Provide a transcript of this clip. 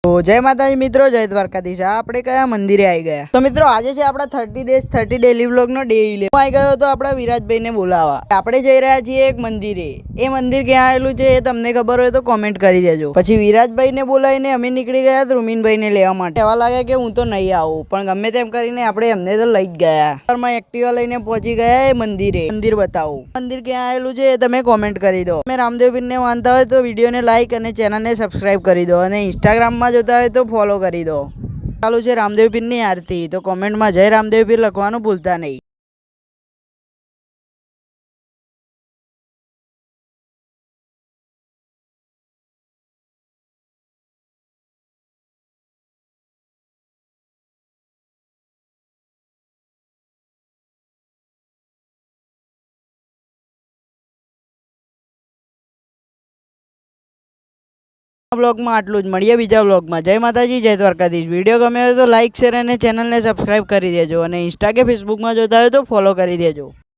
તો જય માતાજી મિત્રો, જય દ્વારકાધીશ। આપણે કયા મંદિરે આવી ગયા? તો મિત્રો આજે છે આપણા 30 ડેલી વ્લોગનો ડે 11। હું આવી ગયો તો આપણા વિરાજભાઈને બોલાવવા। આપણે જઈ રહ્યા છીએ એક મંદિરે। એ મંદિર ક્યાં આવેલું છે એ તમને ખબર હોય તો કોમેન્ટ કરી દેજો। પછી વિરાજભાઈને બોલાવીને અમે નીકળી ગયા ધ્રુમીનભાઈને લેવા માટે। એવા લાગે કે હું તો નહીં આવું, પણ ગમે તેમ કરીને આપણે એમને તો લઈ જ ગયા। સવારમાં એક્ટિવા લઈને પહોંચી ગયા એ મંદિરે। મંદિર બતાવું, મંદિર ક્યાં આવેલું છે એ તમે કોમેન્ટ કરી દો। તમે રામદેવ પીરને માનતા હોય તો વિડીયોને લાઈક અને ચેનલને સબસ્ક્રાઈબ કરી દો, અને ઇન્સ્ટાગ્રામમાં જોતા હોય તો ફોલો કરી દો। ચાલુ છે રામદેવ પીરની આરતી, તો કોમેન્ટમાં જય રામદેવ પીર લખવાનું ભૂલતા નહીં। બ્લોગમાં આટલું જ, મળીએ બીજા બ્લોગમાં। જય માતાજી, જય દ્વારકાધીશ। વિડીયો ગમે હોય તો લાઈક, શેર અને ચેનલને સબસ્ક્રાઈબ કરી દેજો, અને ઇન્સ્ટા કે ફેસબુકમાં જોતા હોય તો ફોલો કરી દેજો।